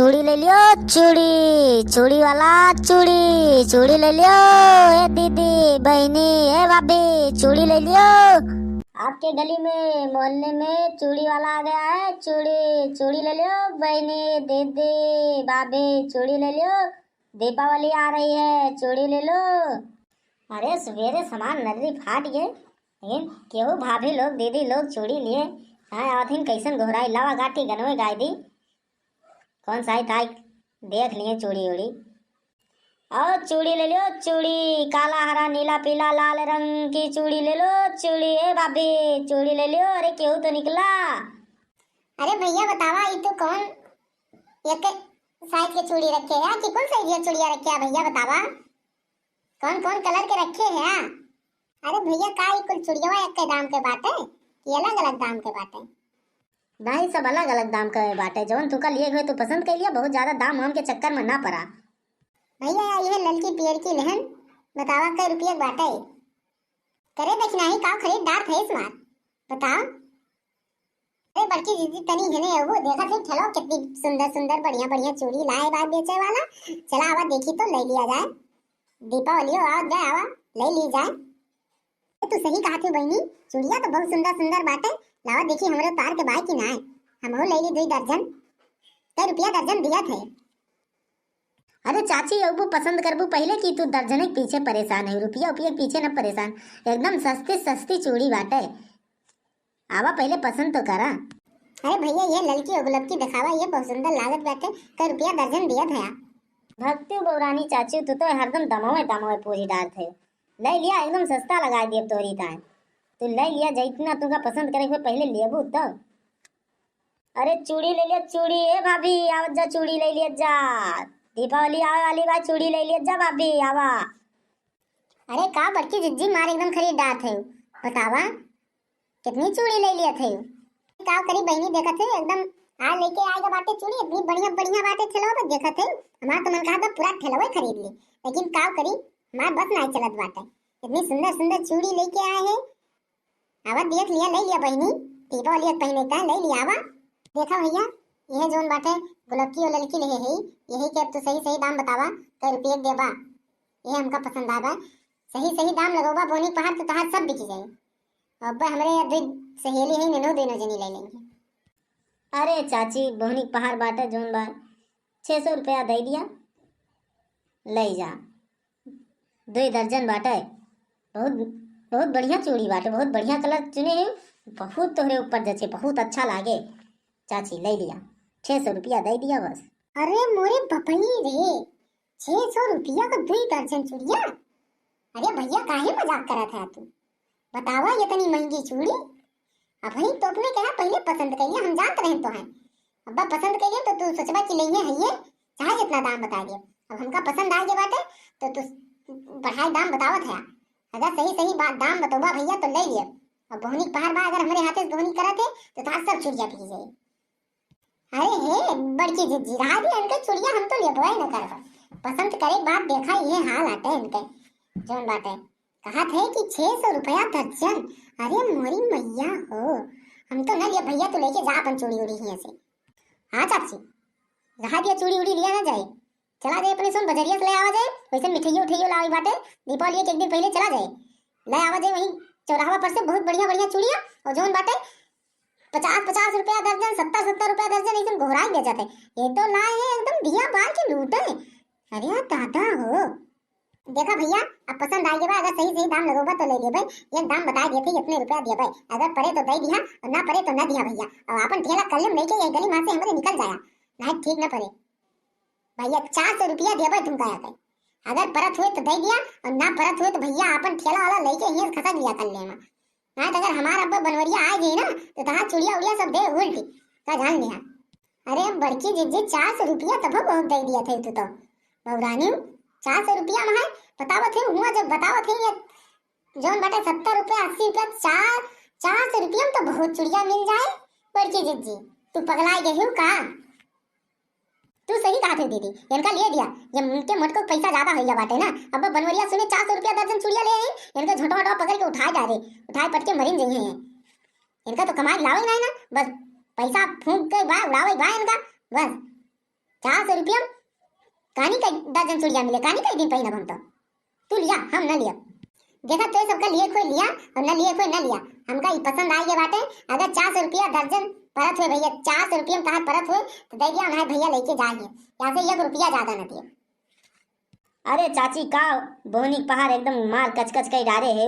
चूड़ी ले लियो, चूड़ी चूड़ी वाला चूड़ी चूड़ी ले लियो। ए दीदी बहनी ए भाभी चूड़ी ले लियो। आपके गली में मोहल्ले में चूड़ी वाला आ गया है। चूड़ी चूड़ी ले लियो बहनी दीदी भाभी चूड़ी ले लियो। दीपावली आ रही है, चूड़ी ले लो। अरे सवेरे सामान नजरी फाट गए, लेकिन केहू भाभी लोग दीदी लोग चूड़ी लिए। हाँ आथिन कैसन घोराई लावा गाठी गनवे गाय दी। कौन सा था देख लिए चूड़ी उड़ी। और चूड़ी ले लो, चूड़ी काला हरा नीला पीला लाल रंग की चूड़ी ले लो। चूड़ी ए भाभी चूड़ी ले लियो। अरे केहू तो निकला। अरे भैया बतावा ये तो कौन एक साइज के चूड़ी रखे हैं कि कौन साइज के चूड़िया रखे हैं भैया बतावा। कौन कौन कलर के रखे हैं? अरे भैया का ये कुल चूड़िया एक के दाम के बाटे कि अलग अलग दाम के बाटे? भाई सब अलग अलग दाम का बाटे। जौन तुका लिए हुए तू पसंद कर लिया, बहुत ज्यादा दाम वाम के चक्कर में ना पड़ा। भैया ये ललकी पेड़ की लहन बतावा कई रुपये बाटे? करे देखना ही का खरीदार थे इस मार बताओ। अरे बड़की दीदी तनी है वो देखा थे चलो कितनी सुंदर सुंदर बढ़िया बढ़िया चूड़ी लाए बात बेचे वाला। चला आवा देखी तो ले लिया जाए। दीपावली हो आ जाए आवा ले ली जाए। तू सही कहा थी बहनी, चूड़िया तो बहुत सुंदर सुंदर बाटे। लावा देखी हमारे तार के भाई की ना है, हम ले ली 2 दर्जन। कई रुपया दर्जन दिया थे। अरे चाची अबू पसंद करबू पहले की तू दर्जन के पीछे परेशान है। रुपया रुपया के पीछे न परेशान, एकदम सस्ती सस्ती चूड़ी बाटे। आवा पहले पसंद तो करा। अरे भैया ये ललकी और गुलाब की दिखावा ये बहुत सुंदर लागत बाटे। कई रुपया दर्जन दिया था। भक्ति बौरानी चाची तू तो हरदम दमावे दमावे पूरी डाल थे। ले लिया एकदम सस्ता लगा दिया तोरी ताए। तू ले लिया जितना तुका पसंद करे पहले लेबू तो। अरे चूड़ी ले लिया चूड़ी ए भाभी आवत जा चूड़ी ले लिया जा। दीपावली आवे वाली बा चूड़ी ले लिया जा भाभी आवा। अरे का बड़की जिज्जी मार एकदम खरीदार थे बतावा कितनी चूड़ी ले लिया थे? का करी बहनी देखा थे एकदम आ लेके आएगा बाटे चूड़ी इतनी बढ़िया बढ़िया बाटे। ठेलवा पर देखा थे हमारा तो मन कहा था पूरा ठेलवा खरीद ली, लेकिन का करी मार बस नहीं चलत बाटे। इतनी सुंदर सुंदर चूड़ी लेके आए हैं। आवा देख लिया ले लिया बहनी दीपावली पहने का ले लिया आवा। देखा भैया यह जोन बाटे गुलाब की और लड़की ले है यही के अब तो सही सही दाम बतावा कई रुपये देबा। ये हमका पसंद आवा सही सही दाम लगोबा बोनी पहाड़ तो तहार सब बिक जाए। अब हमारे दो सहेली है ननो दोनों जनी ले लेंगे। अरे चाची बोहनी पहाड़ बाटे जोन बा 600 रुपया दे दिया ले जा। 2 दर्जन बाटे। बहुत बहुत बढ़िया चूड़ी बाटे, बहुत बढ़िया कलर चुने हैं। बहुत तोहरे ऊपर जचे बहुत अच्छा लागे। चाची ले लिया 600 रुपया दे दिया बस। अरे मोरे बपनी रे 600 रुपया का 2 दर्जन चूड़िया? अरे भैया काहे मजाक करा था तू? बतावा ये तनी महंगी चूड़ी। अब भाई तो अपने कहना पहले पसंद करिए हम जानते रहे तो हैं। अब्बा पसंद करिए तो तू सोचबा कि नहीं है ये चाहे जितना दाम बता दिए। अब हमका पसंद आ गया बाटे तो तू बढ़ाई दाम बतावत है। अगर सही सही बात दाम बतोबा भैया तो ले लिया। और बोहनी पहाड़ बा अगर हमारे हाथे से बोहनी करा थे तो तार सब चूड़िया बिक जाए। अरे हे बड़की जिज्जी रहा भी इनके चूड़िया हम तो लेबो न करबा। पसंद करे बात देखा ये हाल आटे इनके जोन बाटे कहा थे कि 600 रुपया दर्जन। अरे मोरी मैया हो हम तो न लिया भैया तो लेके जा अपन चूड़ी उड़ी ही से। हाँ चाची रहा दिया चूड़ी उड़ी लिया ना जाए। चला जाए अपने सुन बजरिया से ले आवा जाए। वैसे मिठाइयों उठाइयों लावी बाटे दीपावली के एक दिन पहले चला जाए ले आवा जाए। वहीं चौराहा पर से बहुत बढ़िया बढ़िया चूड़िया और जोन बाटे 50-50 रुपया दर्जन 70-70 रुपया दर्जन एकदम घोराई दे जाते। ये तो लाए हैं एकदम दिया बार के लूटे। अरे दादा हो देखा भैया अब पसंद आ गया अगर सही सही दाम लगोगा तो ले लिए भाई। ये दाम बता दिए थे इतने रुपया दिया भाई। अगर पड़े तो दे दिया और ना पड़े तो ना दिया भैया। और अपन ठेला कर ले लेके ये गली मार से हमारे निकल जाया नहीं ठीक ना पड़े भैया। 400 रुपया दिया भाई तुम कहा थे। अगर परत हुए तो दे दिया और ना परत हुए तो भैया अपन ठेला वाला लेके यहीं खसा दिया कर लेना। ना तो अगर हमारा अब्बा बनवरिया आ गई ना तो तहां चूड़िया उड़िया सब दे उल्टी का जान लिया। अरे बड़की जिज्जी 400 रुपया तब बहुत दे दिया थे तू तो बौरानी 400 रुपया में बतावत है हुआ जब बतावत है ये जोन बाटे 70 रुपया 80 रुपया 400 रुपया में तो बहुत चूड़िया मिल जाए। बड़की जिज्जी तू पगला गई का? तू सही कहा थे दीदी इनका ले दिया ये उनके मट को पैसा ज्यादा हो गया बाटे ना। अब बनवरिया सुने 400 रुपया दर्जन चूड़िया ले आई इनका झोटा वोटा पकड़ के उठाए जा रहे उठाए पट के मरीन गई हैं। इनका तो कमाई लावे नहीं ना बस पैसा फूंक के बा उड़ावे बा इनका बस। 400 रुपया कहानी का दर्जन चूड़िया मिले, कहानी का दिन पहिना हम तो। तू लिया, हम न लिया। देखा तो सबका लिए कोई लिया और न लिए कोई न लिया। हमका ये पसंद आई ये बातें। अगर 400 रुपया दर्जन परत हुए भैया, 400 रुपया में कहा परत हुए तो दे दिया हमारे भैया लेके जाइए, यहाँ से 1 रुपया ज्यादा न दिए। अरे चाची का बोहनी पहाड़ एकदम मार कचकच कई डारे है।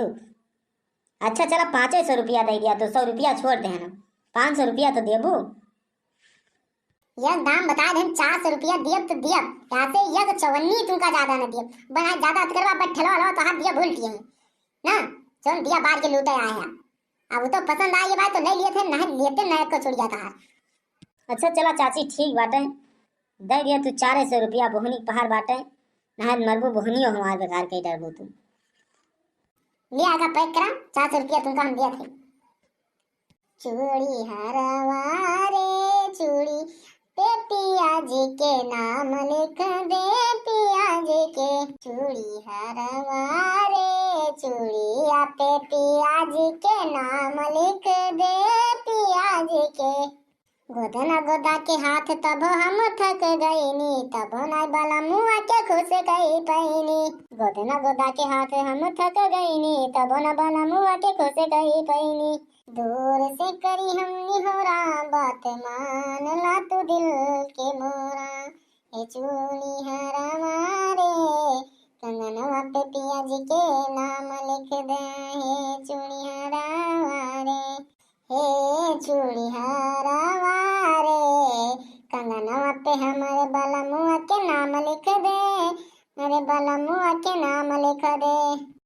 अच्छा चला 500 रुपया दे दिया तो 100 रुपया छोड़ दे ना, 500 रुपया तो देबू। यह दाम बता दे, 400 रुपया दिया तो दिया, यहाँ से यह चवन्नी तुमका ज्यादा न दिया। बना ज्यादा करवा पर ठलो हलो तो हाथ दिया भूलती है ना, चल दिया बाहर के लूटे आए हैं। अब वो तो पसंद आई ये बात तो नहीं लिए थे, नहीं लेते न को चूड़िया कहा। अच्छा चला चाची ठीक बाटे, दे दिया तू 400 रुपया बोहनी पहाड़ बाटे, नहर मरबू बोहनी हो हमारे बेकार के डरबू तू। ले आगा पैक करा, 400 रुपया तुमका हम दिया थे। चूड़ी हरवा रे चूड़ी पे पिया जी के नाम लिख दे, पिया जी के। चूड़ी हरवा रे चूड़ी पे पिया जी के नाम लिख दे, पिया जी के। गोदना गोदा के हाथ तब हम थक गईनी, तब नाई बाला मुआ के खुश गई पैनी। गोदना गोदा के हाथ हम थक गईनी, तब न बाला मुआ के खुश गई पैनी। दूर से करी हमनी होरा, बात मान ला तू दिल के मोरा। हे चूड़ी हरवा रे कंगनवा पे पिया जी के नाम लिख दे, हे चूड़ी हरवा रे, हे चूड़ी